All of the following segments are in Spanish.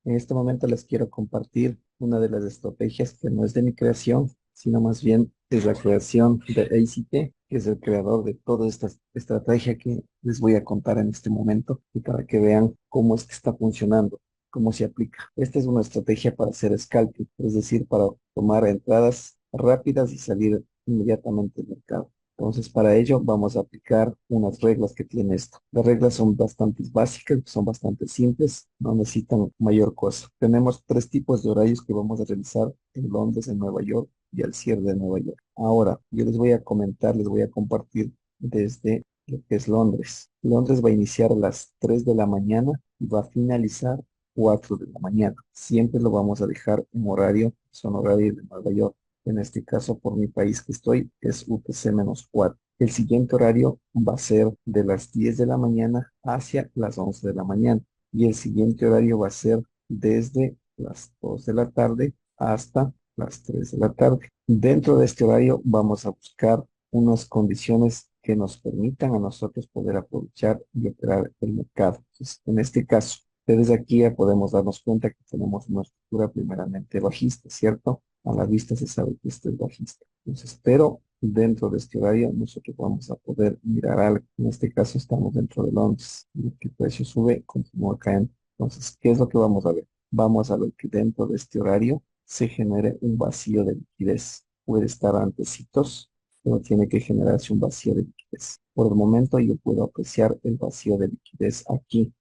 En este momento les quiero compartir una de las estrategias que no es de mi creación, sino más bien es la creación de ACT, que es el creador de toda esta estrategia que les voy a contar en este momento y para que vean cómo es que está funcionando, cómo se aplica. Esta es una estrategia para hacer scalping, es decir, para tomar entradas rápidas y salir inmediatamente del mercado. Entonces, para ello vamos a aplicar unas reglas que tiene esto. Las reglas son bastante básicas, son bastante simples, no necesitan mayor cosa. Tenemos tres tipos de horarios que vamos a realizar en Londres, en Nueva York y al cierre de Nueva York. Ahora, yo les voy a comentar, les voy a compartir desde lo que es Londres. Londres va a iniciar a las 3 de la mañana y va a finalizar 4 de la mañana. Siempre lo vamos a dejar en horario, son horarios de Nueva York. En este caso, por mi país que estoy, es UTC-4. El siguiente horario va a ser de las 10 de la mañana hacia las 11 de la mañana. Y el siguiente horario va a ser desde las 2 de la tarde hasta las 3 de la tarde. Dentro de este horario vamos a buscar unas condiciones que nos permitan a nosotros poder aprovechar y operar el mercado. Entonces, en este caso, desde aquí ya podemos darnos cuenta que tenemos una estructura primeramente bajista, ¿cierto? A la vista se sabe que este es bajista. Entonces, pero dentro de este horario nosotros vamos a poder mirar algo. En este caso estamos dentro de Londres. Y que el precio sube, continúa cayendo. Entonces, ¿qué es lo que vamos a ver? Vamos a ver que dentro de este horario se genere un vacío de liquidez. Puede estar antecitos, pero tiene que generarse un vacío de liquidez. Por el momento yo puedo apreciar el vacío de liquidez aquí,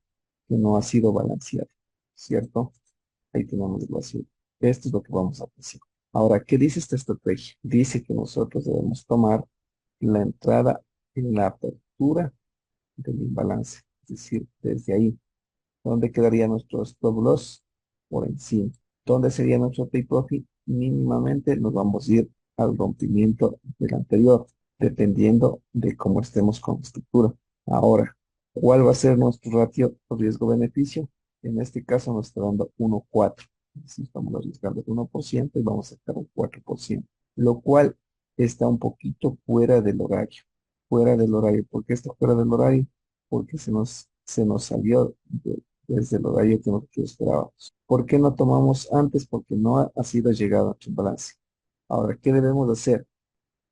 que no ha sido balanceado, ¿cierto? Ahí tenemos el vacío. Esto es lo que vamos a apreciar. Ahora, ¿qué dice esta estrategia? Dice que nosotros debemos tomar la entrada en la apertura del imbalance, es decir, desde ahí. ¿Dónde quedaría nuestro stop loss? Por encima. ¿Dónde sería nuestro take profit? Mínimamente nos vamos a ir al rompimiento del anterior, dependiendo de cómo estemos con la estructura. Ahora, ¿cuál va a ser nuestro ratio riesgo-beneficio? En este caso nos está dando 1,4. Si estamos arriesgando el 1% y vamos a sacar un 4%, lo cual está un poquito fuera del horario. Fuera del horario. ¿Por qué está fuera del horario? Porque se nos salió desde el horario que nosotros esperábamos. ¿Por qué no tomamos antes? Porque no ha sido llegado a nuestro balance. Ahora, ¿qué debemos hacer?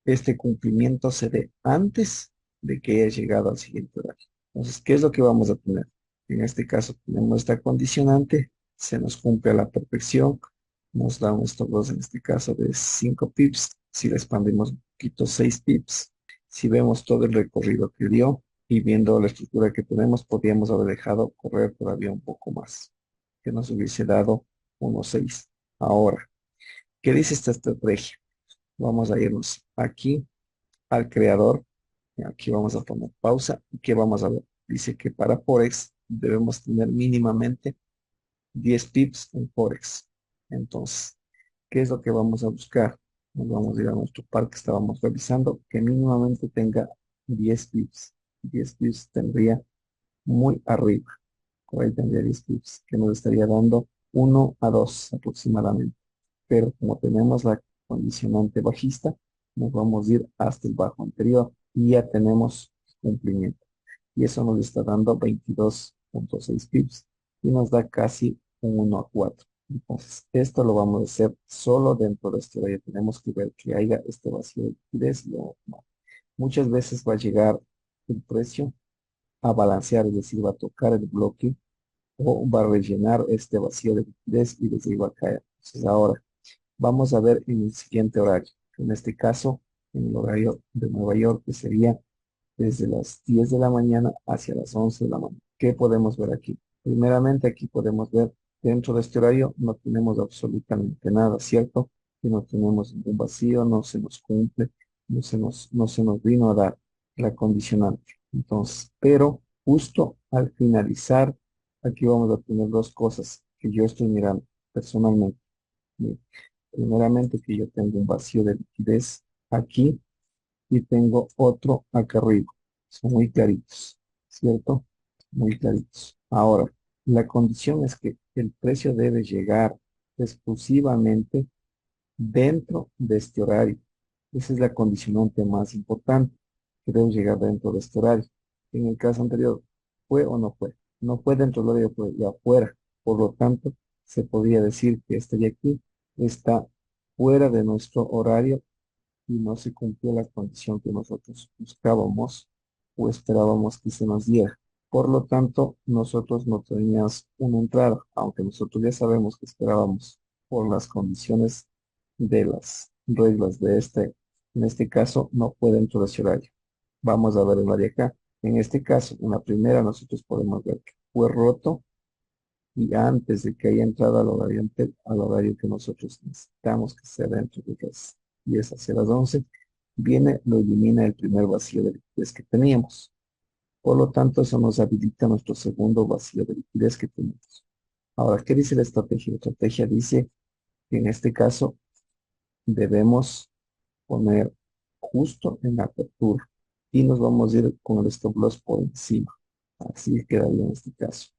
Este cumplimiento se dé antes de que haya llegado al siguiente horario. Entonces, ¿qué es lo que vamos a tener? En este caso, tenemos esta condicionante, se nos cumple a la perfección, nos da un stop loss en este caso de 5 pips, si le expandimos un poquito 6 pips, si vemos todo el recorrido que dio y viendo la estructura que tenemos, podríamos haber dejado correr todavía un poco más, que nos hubiese dado 1,6. Ahora, ¿qué dice esta estrategia? Vamos a irnos aquí al creador. Aquí vamos a poner pausa. ¿Y qué vamos a ver? Dice que para Forex debemos tener mínimamente 10 pips en Forex. Entonces, ¿qué es lo que vamos a buscar? Nos vamos a ir a nuestro par que estábamos revisando, que mínimamente tenga 10 pips. 10 pips tendría muy arriba. Por ahí tendría 10 pips, que nos estaría dando 1 a 2 aproximadamente. Pero como tenemos la condicionante bajista, nos vamos a ir hasta el bajo anterior y ya tenemos cumplimiento. Y eso nos está dando 22,6 pips y nos da casi un 1,4. Entonces, esto lo vamos a hacer solo dentro de este horario. Tenemos que ver que haya este vacío de liquidez y no. Muchas veces va a llegar el precio a balancear, es decir, va a tocar el bloque o va a rellenar este vacío de liquidez y desde ahí va a caer. Entonces, ahora vamos a ver en el siguiente horario. En este caso, en el horario de Nueva York, que sería desde las 10 de la mañana hacia las 11 de la mañana. ¿Qué podemos ver aquí? Primeramente, aquí podemos ver dentro de este horario no tenemos absolutamente nada, ¿cierto? Que no tenemos ningún vacío, no se nos cumple, no se nos vino a dar la condicionante. Entonces, pero justo al finalizar, aquí vamos a tener dos cosas que yo estoy mirando personalmente. Primeramente que yo tengo un vacío de liquidez aquí y tengo otro acá arriba. Son muy claritos, ¿cierto? Muy claritos. Ahora, la condición es que el precio debe llegar exclusivamente dentro de este horario. Esa es la condicionante más importante, que debe llegar dentro de este horario. En el caso anterior, ¿fue o no fue? No fue dentro del horario, fue de afuera. Por lo tanto, se podría decir que este de aquí está fuera de nuestro horario y no se cumplió la condición que nosotros buscábamos o esperábamos que se nos diera. Por lo tanto, nosotros no teníamos una entrada, aunque nosotros ya sabemos que esperábamos por las condiciones de las reglas de en este caso, no fue dentro de ese horario. Vamos a ver el área acá. En este caso, en la primera, nosotros podemos ver que fue roto y antes de que haya entrado al horario que nosotros necesitamos que sea dentro de las 10 hacia las 11, viene, lo elimina el primer vacío de liquidez que teníamos. Por lo tanto, eso nos habilita nuestro segundo vacío de liquidez que tenemos. Ahora, ¿qué dice la estrategia? La estrategia dice que en este caso debemos poner justo en la apertura y nos vamos a ir con el stop loss por encima. Así quedaría en este caso.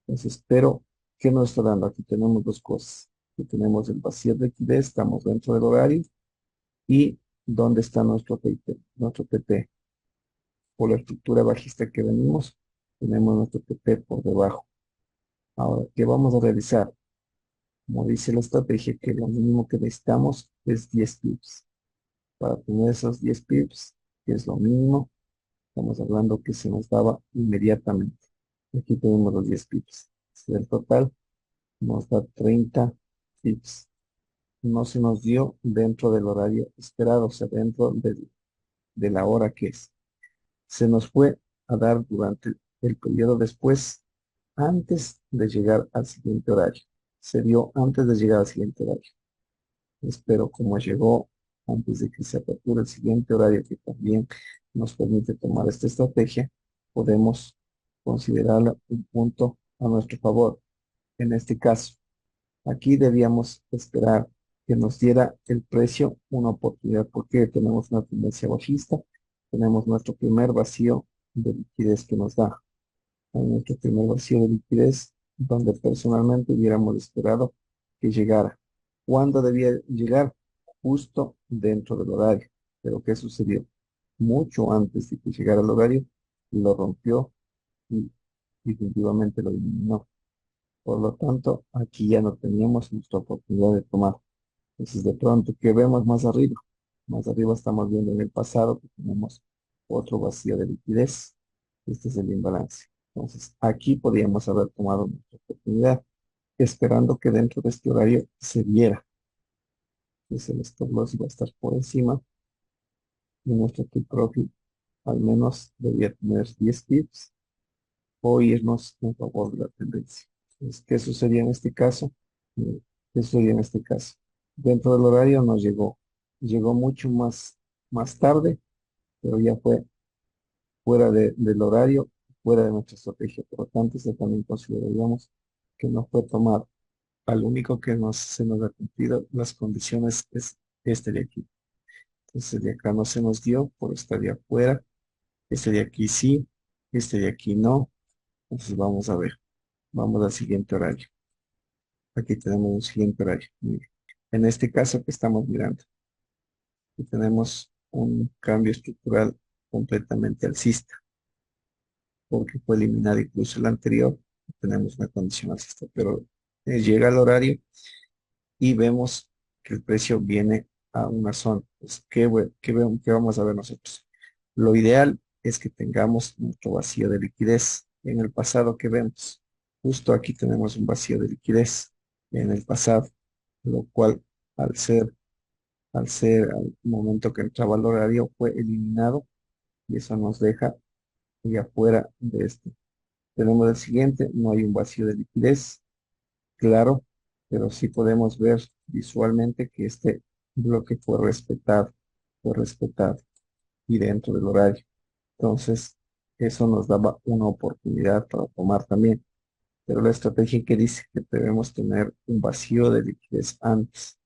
Entonces, pero, ¿qué nos está dando? Aquí tenemos dos cosas. Aquí tenemos el vacío de liquidez, estamos dentro del horario y ¿dónde está nuestro PT? Nuestro PT. Por la estructura bajista que venimos, tenemos nuestro PT por debajo. Ahora, ¿qué vamos a realizar? Como dice la estrategia, que lo mínimo que necesitamos es 10 pips. Para tener esos 10 pips, que es lo mínimo, estamos hablando que se nos daba inmediatamente. Aquí tenemos los 10 pips. El total nos da 30 pips. No se nos dio dentro del horario esperado, o sea, dentro de la hora que es. Se nos fue a dar durante el periodo después, antes de llegar al siguiente horario. Se dio antes de llegar al siguiente horario. Pero como llegó antes de que se aperture el siguiente horario, que también nos permite tomar esta estrategia, podemos considerarla un punto a nuestro favor. En este caso, aquí debíamos esperar que nos diera el precio una oportunidad, porque tenemos una tendencia bajista, tenemos nuestro primer vacío de liquidez que nos da. Hay nuestro primer vacío de liquidez, donde personalmente hubiéramos esperado que llegara. ¿Cuándo debía llegar? Justo dentro del horario. Pero ¿qué sucedió? Mucho antes de que llegara el horario, lo rompió y definitivamente lo eliminó. Por lo tanto, aquí ya no teníamos nuestra oportunidad de tomar. Entonces, de pronto, ¿qué vemos más arriba? Más arriba estamos viendo en el pasado que tenemos otro vacío de liquidez. Este es el imbalance. Entonces, aquí podríamos haber tomado nuestra oportunidad, esperando que dentro de este horario se viera. Entonces, el stop loss iba a estar por encima y nuestro take profit al menos debía tener 10 pips o irnos en favor de la tendencia. Entonces, ¿qué sucedía en este caso? Eh, ¿Qué sucedía en este caso? Dentro del horario nos llegó mucho más tarde, pero ya fue fuera del horario, fuera de nuestra estrategia. Por lo tanto, eso también consideraríamos que no fue tomado. Al único que se nos ha cumplido las condiciones es este de aquí. Entonces, de acá no se nos dio por estar de afuera. Este de aquí sí, este de aquí no. Entonces, vamos a ver. Vamos al siguiente horario. Aquí tenemos un siguiente horario. Mire, en este caso que estamos mirando, aquí tenemos un cambio estructural completamente alcista, porque fue eliminado incluso el anterior. Tenemos una condición alcista, pero llega el horario y vemos que el precio viene a una zona. Pues, ¿qué vamos a ver nosotros? Lo ideal es que tengamos nuestro vacío de liquidez. En el pasado, ¿qué vemos? Justo aquí tenemos un vacío de liquidez en el pasado, lo cual al momento que entraba al horario fue eliminado y eso nos deja y afuera de este. Tenemos el siguiente, no hay un vacío de liquidez, claro, pero sí podemos ver visualmente que este bloque fue respetado y dentro del horario. Entonces, eso nos daba una oportunidad para tomar también. Pero la estrategia que dice que debemos tener un vacío de liquidez antes.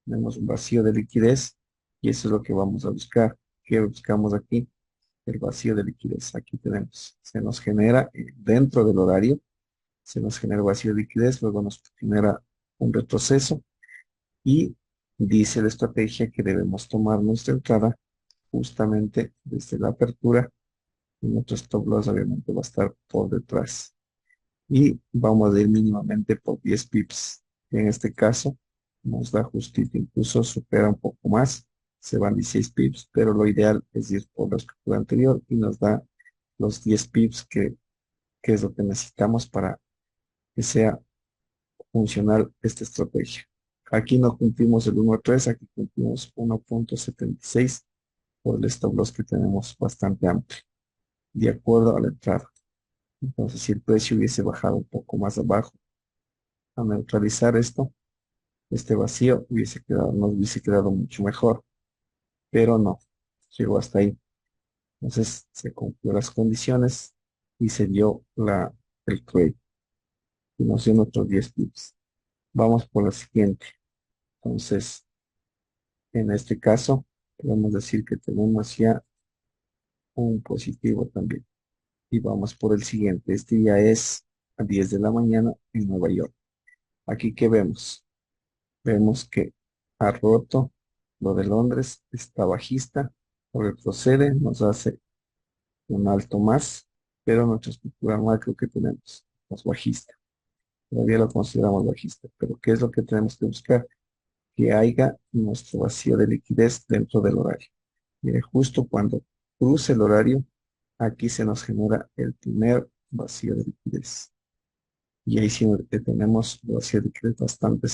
Tenemos un vacío de liquidez y eso es lo que vamos a buscar. ¿Qué buscamos aquí? El vacío de liquidez. Aquí tenemos. Se nos genera dentro del horario, se nos genera vacío de liquidez, luego nos genera un retroceso y dice la estrategia que debemos tomar nuestra entrada justamente desde la apertura y nuestro stop loss obviamente va a estar por detrás. y vamos a ir mínimamente por 10 pips. En este caso nos da justito, incluso supera un poco más, se van 16 pips, pero lo ideal es ir por la estructura anterior y nos da los 10 pips que es lo que necesitamos para que sea funcional esta estrategia. Aquí no cumplimos el 1.3, aquí cumplimos 1.76 por el stop loss que tenemos bastante amplio, de acuerdo a la entrada. Entonces, si el precio hubiese bajado un poco más abajo, a neutralizar esto, este vacío nos hubiese quedado mucho mejor, pero no, llegó hasta ahí. Entonces, se cumplió las condiciones y se dio el trade y nos dio nuestros 10 pips. Vamos por la siguiente. Entonces, en este caso, podemos decir que tenemos ya un positivo también. Y vamos por el siguiente. Este ya es a 10 de la mañana en Nueva York. Aquí, ¿qué vemos? Vemos que ha roto lo de Londres, está bajista, retrocede, nos hace un alto más, pero nuestra estructura macro que tenemos es bajista. Todavía lo consideramos bajista, pero ¿qué es lo que tenemos que buscar? Que haya nuestro vacío de liquidez dentro del horario. Mire, justo cuando cruce el horario, aquí se nos genera el primer vacío de liquidez. Y ahí sí tenemos el vacío de liquidez bastante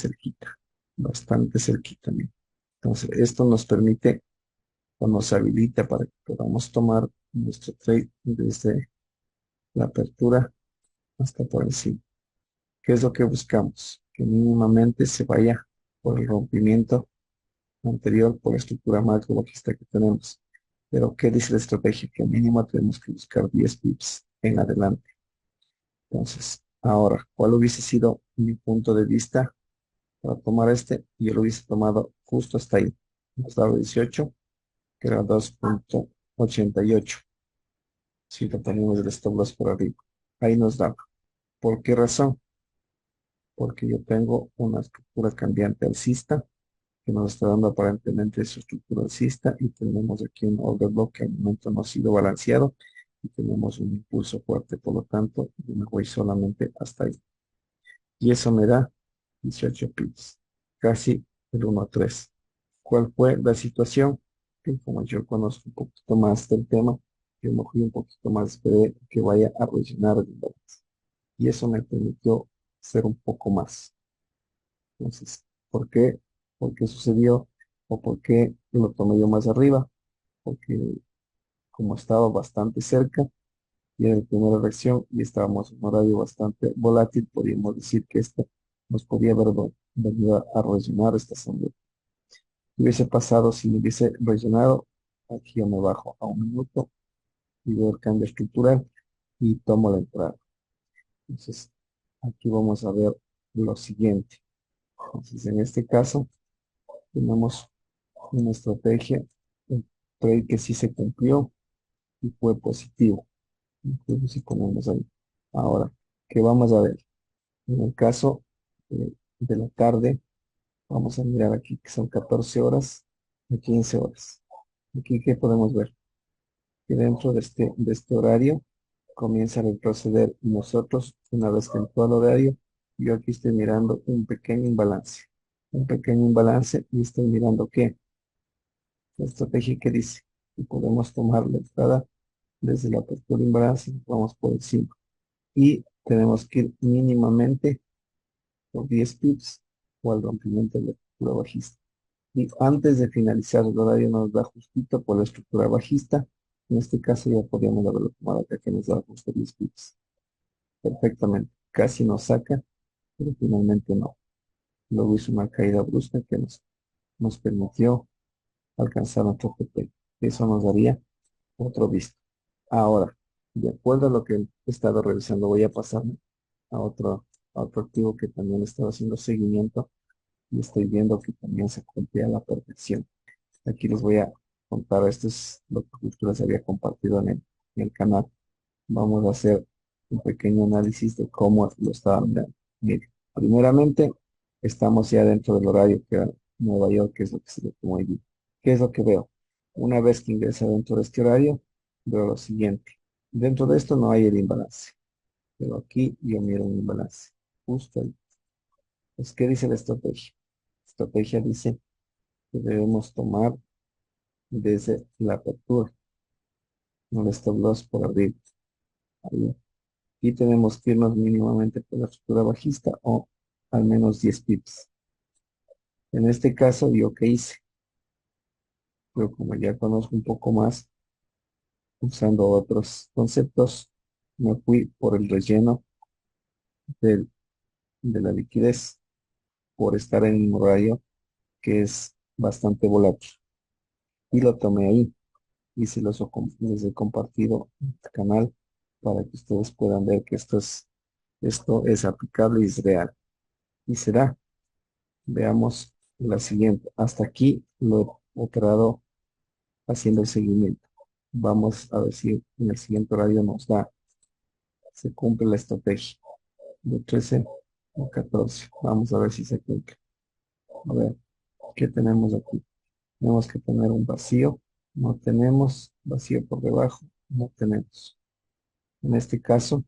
cerquita. Mire. Entonces, esto nos permite o nos habilita para que podamos tomar nuestro trade desde la apertura hasta por encima. ¿Qué es lo que buscamos? Que mínimamente se vaya por el rompimiento anterior por la estructura macro bajista que tenemos. Pero, ¿qué dice la estrategia? Que mínimo tenemos que buscar 10 pips en adelante. Entonces, ahora, ¿cuál hubiese sido mi punto de vista para tomar este? Yo lo hubiese tomado justo hasta ahí. Nos daba 18, que era 2.88. Si lo tenemos el stop loss por arriba. Ahí nos da. ¿Por qué razón? Porque yo tengo una estructura cambiante alcista que nos está dando aparentemente su estructura alcista y tenemos aquí un order block que al momento no ha sido balanceado y tenemos un impulso fuerte, por lo tanto, yo me voy solamente hasta ahí. Y eso me da 18 pips, casi el 1.3. ¿Cuál fue la situación? Que como yo conozco un poquito más del tema, yo me fui un poquito más, esperé que vaya a rellenar el balance. Y eso me permitió ser un poco más. Entonces, ¿por qué? ¿Por qué sucedió? ¿O por qué lo tomé yo más arriba? Porque como estaba bastante cerca y era la primera reacción y estábamos en un horario bastante volátil, podríamos decir que esto nos podía haber venido a rellenar esta sombra. ¿Qué hubiese pasado si me hubiese rellenado? Aquí yo me bajo a un minuto y veo el cambio estructural y tomo la entrada. Entonces, aquí vamos a ver lo siguiente. Entonces, en este caso, tenemos una estrategia, un trade que sí se cumplió y fue positivo. Incluso si ponemos ahí. Ahora, ¿qué vamos a ver? En el caso de la tarde, vamos a mirar aquí que son 14 horas y 15 horas. Aquí, ¿qué podemos ver? Que dentro de este horario comienza a retroceder y nosotros, una vez que entró al horario, yo aquí estoy mirando un pequeño imbalance. Un pequeño imbalance y estoy mirando qué. La estrategia que dice que podemos tomar la entrada desde la apertura imbalance, vamos por el 5 y tenemos que ir mínimamente por 10 pips o al rompimiento de la estructura bajista. Y antes de finalizar el horario nos da justito por la estructura bajista. En este caso ya podríamos haberlo tomado acá que nos da justo 10 pips. Perfectamente. Casi nos saca, pero finalmente no. Luego hizo una caída brusca que nos permitió alcanzar nuestro PP. Eso nos daría otro visto. Ahora, de acuerdo a lo que he estado revisando, voy a pasarme a otro activo que también he estado haciendo seguimiento y estoy viendo que también se cumple a la perfección. Aquí les voy a contar, esto es lo que justo les había compartido en el canal. Vamos a hacer un pequeño análisis de cómo lo estaba mirando. Miren, primeramente, estamos ya dentro del horario que era Nueva York, que es lo que se le tomó allí. ¿Qué es lo que veo? Una vez que ingresa dentro de este horario, veo lo siguiente. Dentro de esto no hay el imbalance. pero aquí yo miro un balance, justo ahí. Pues, ¿qué dice la estrategia? La estrategia dice que debemos tomar desde la apertura, no el stop loss por arriba. Ahí. Y tenemos que irnos mínimamente por la estructura bajista o al menos 10 pips. En este caso, ¿yo qué hice? Yo como ya conozco un poco más, usando otros conceptos, me fui por el relleno del- de la liquidez, por estar en un horario que es bastante volátil. Y lo tomé ahí y les he compartido en el canal para que ustedes puedan ver que esto es aplicable y es real. Y será. Veamos la siguiente. Hasta aquí lo he operado haciendo el seguimiento. Vamos a ver si en el siguiente horario se cumple la estrategia de 13 o 14. Vamos a ver si se cumple. A ver, ¿qué tenemos aquí? Tenemos que tener un vacío. No tenemos vacío por debajo. No tenemos. En este caso,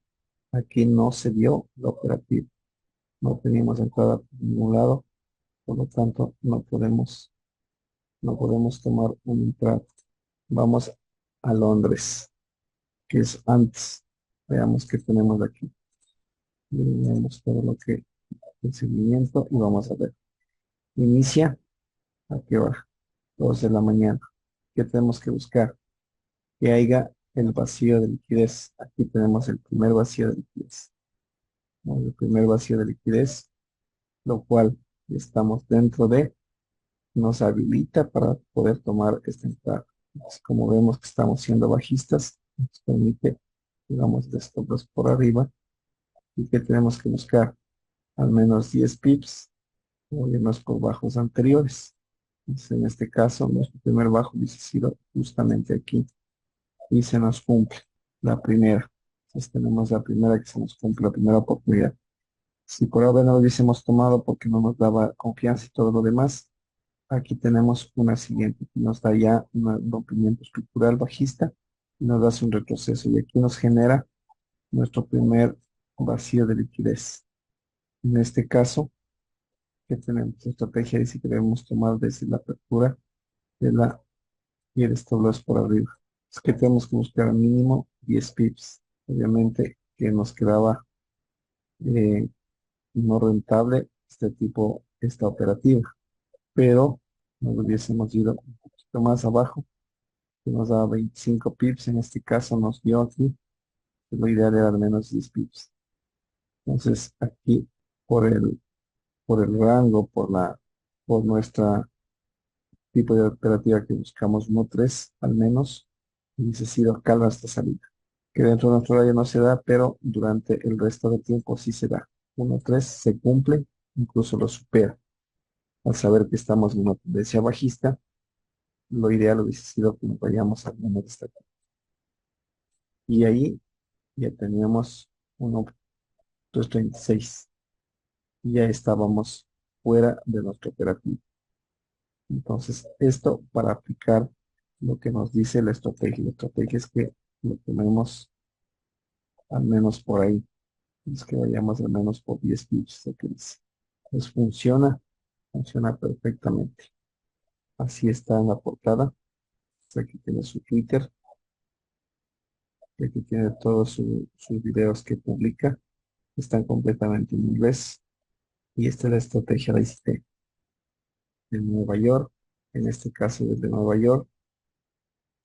aquí no se dio la operativa. No teníamos entrada por ningún lado. Por lo tanto, no podemos tomar un entrada. Vamos a Londres, que es antes. Veamos qué tenemos aquí. Veamos todo lo que el seguimiento y vamos a ver. Inicia, ¿a qué hora? 2 de la mañana. ¿Qué tenemos que buscar? Que haya el vacío de liquidez. Aquí tenemos el primer vacío de liquidez. ¿No? El primer vacío de liquidez, lo cual estamos dentro nos habilita para poder tomar esta entrada. Entonces, como vemos que estamos siendo bajistas, nos permite, digamos, de stop loss por arriba y que tenemos que buscar al menos 10 pips o irnos por bajos anteriores. Entonces, en este caso, nuestro primer bajo hubiese sido justamente aquí y se nos cumple la primera. Entonces tenemos la primera que se nos cumple, la primera oportunidad. Si por ahora no lo hubiésemos tomado porque no nos daba confianza y todo lo demás, aquí tenemos una siguiente que nos da ya un rompimiento estructural bajista y nos hace un retroceso y aquí nos genera nuestro primer vacío de liquidez. En este caso, que tenemos? La estrategia dice que debemos tomar desde la apertura de y el stop loss por arriba. Es que tenemos que buscar al mínimo 10 pips. Obviamente que nos quedaba eh, no rentable esta operativa, pero nos hubiésemos ido un poquito más abajo, que nos daba 25 pips. En este caso nos dio aquí, que lo ideal era al menos 10 pips. Entonces aquí por el rango, por nuestra tipo de operativa que buscamos, 1-3 al menos, y se sido calma esta salida. Que dentro de nuestro horario no se da, pero durante el resto del tiempo sí se da. 1-3 se cumple, incluso lo supera. Al saber que estamos en una tendencia bajista, lo ideal hubiese sido que nos vayamos al menos de esta. Y ahí ya teníamos 1.36 y ya estábamos fuera de nuestro operativo. Entonces, esto para aplicar lo que nos dice la estrategia. La estrategia es que lo tenemos al menos por ahí. Es que vayamos al menos por 10 pips, lo que dice. Pues funciona perfectamente. Así está en la portada. Aquí tiene su Twitter, aquí tiene todos sus videos que publica. Están completamente en inglés. Y esta es la estrategia de ICT de Nueva York. En este caso, desde Nueva York,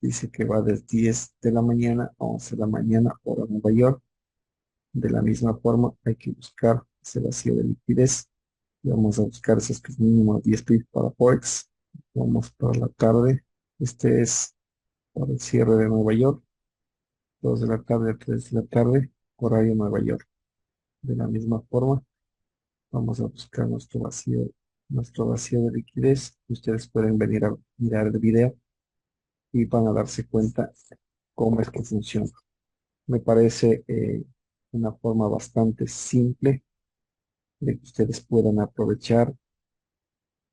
dice que va de 10 de la mañana a 11 de la mañana, hora Nueva York. De la misma forma, hay que buscar ese vacío de liquidez. Y vamos a buscar esos mínimo 10 pips para Forex. Vamos para la tarde. Este es para el cierre de Nueva York. 2 de la tarde a 3 de la tarde, horario Nueva York. De la misma forma, vamos a buscar nuestro vacío de liquidez. Ustedes pueden venir a mirar el video y van a darse cuenta cómo es que funciona. Me parece una forma bastante simple de que ustedes puedan aprovechar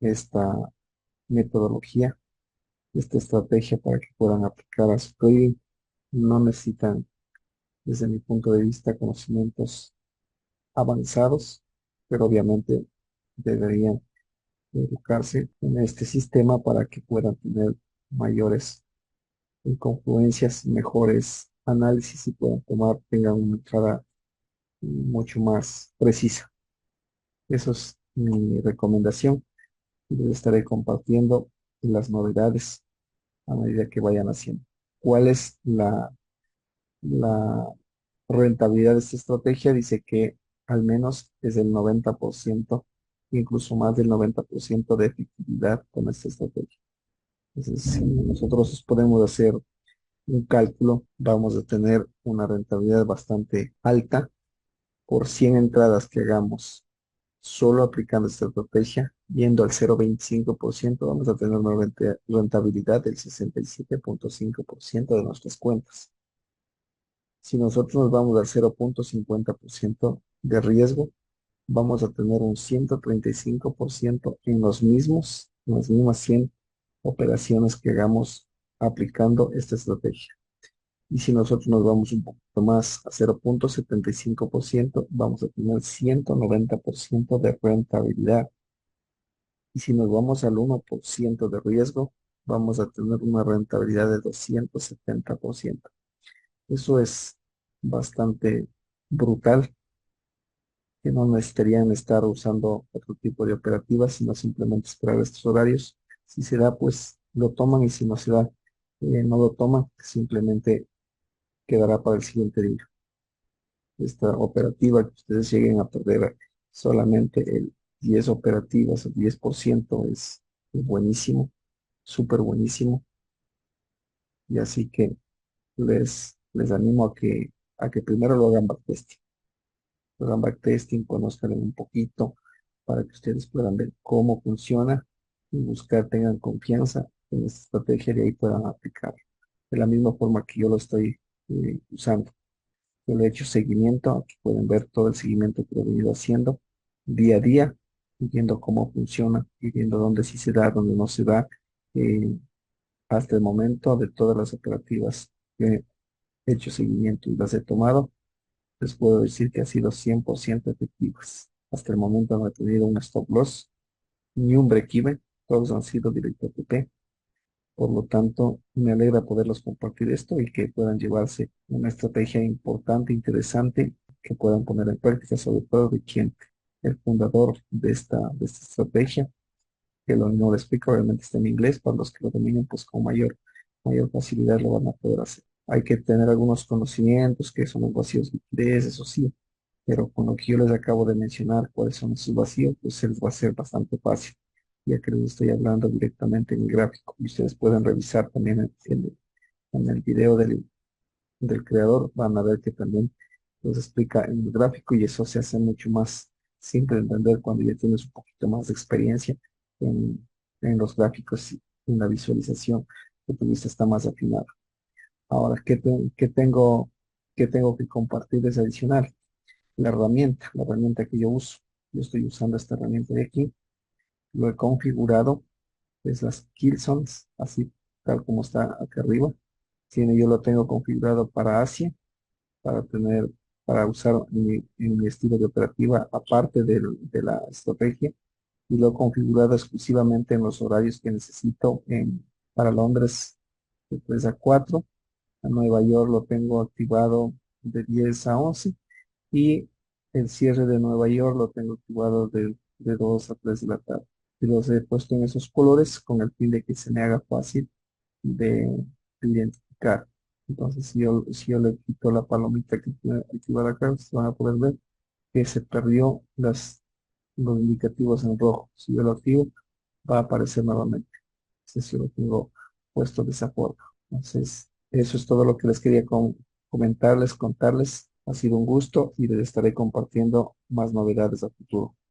esta metodología, esta estrategia para que puedan aplicar a su trading. No necesitan desde mi punto de vista, conocimientos avanzados, pero obviamente deberían educarse en este sistema para que puedan tener mayores confluencias, mejores análisis y puedan tomar, tengan una entrada mucho más precisa. Eso es mi recomendación y les estaré compartiendo las novedades a medida que vayan haciendo. ¿Cuál es la rentabilidad de esta estrategia? Dice que al menos es del 90%, incluso más del 90% de efectividad con esta estrategia. Entonces, si nosotros podemos hacer un cálculo, vamos a tener una rentabilidad bastante alta por 100 entradas que hagamos solo aplicando esta estrategia, yendo al 0,25%, vamos a tener una rentabilidad del 67,5% de nuestras cuentas. Si nosotros nos vamos al 0,50% de riesgo, vamos a tener un 135% en en las mismas 100 operaciones que hagamos aplicando esta estrategia. Y si nosotros nos vamos un poquito más a 0,75%, vamos a tener 190% de rentabilidad. Y si nos vamos al 1% de riesgo, vamos a tener una rentabilidad de 270%. Eso es bastante brutal, que no necesitarían estar usando otro tipo de operativas, sino simplemente esperar estos horarios. Si se da, pues lo toman y si no se da, no lo toman, simplemente quedará para el siguiente día. Esta operativa que ustedes lleguen a perder solamente el 10 operativas, el 10% es buenísimo, súper buenísimo. Y así que les animo a que primero lo hagan backtesting. Lo hagan backtesting, conozcan un poquito para que ustedes puedan ver cómo funciona y buscar, tengan confianza en esta estrategia y ahí puedan aplicar. De la misma forma que yo lo estoy usando. Yo le he hecho seguimiento, aquí pueden ver todo el seguimiento que he venido haciendo día a día, y viendo cómo funciona y viendo dónde sí se da, dónde no se da. Eh, Hasta el momento de todas las operativas que he hecho seguimiento y las he tomado, les puedo decir que ha sido 100% efectivas. Hasta el momento no he tenido un stop loss ni un break-even, todos han sido directo a TP. Por lo tanto, me alegra poderlos compartir esto y que puedan llevarse una estrategia importante, interesante, que puedan poner en práctica, sobre todo de quien, el fundador de esta estrategia, que no lo explica, obviamente está en inglés, para los que lo dominen, pues con mayor facilidad lo van a poder hacer. Hay que tener algunos conocimientos, que son los vacíos de liquidez, eso sí, pero con lo que yo les acabo de mencionar, cuáles son esos vacíos, pues se les va a ser bastante fácil, ya que les estoy hablando directamente en el gráfico. Y ustedes pueden revisar también en el video del creador, van a ver que también los explica en el gráfico y eso se hace mucho más simple de entender cuando ya tienes un poquito más de experiencia en, en los gráficos y en la visualización, que tu vista está más afinada. Ahora, qué tengo que compartirles adicional? La herramienta que yo uso. Yo estoy usando esta herramienta de aquí, lo he configurado, es las Killzones, así tal como está acá arriba. Yo lo tengo configurado para Asia, para tener, para usar en mi estilo de operativa, aparte de la estrategia, y lo he configurado exclusivamente en los horarios que necesito para Londres de 3 a 4, a Nueva York lo tengo activado de 10 a 11 y el cierre de Nueva York lo tengo activado de 2 a 3 de la tarde. Y los he puesto en esos colores con el fin de que se me haga fácil de identificar. Entonces, si yo le quito la palomita que tiene activada acá, se van a poder ver que se perdió los indicativos en rojo. Si yo lo activo, va a aparecer nuevamente. Entonces, yo lo tengo puesto de esa forma. Entonces, eso es todo lo que les quería comentarles, contarles. Ha sido un gusto y les estaré compartiendo más novedades a futuro.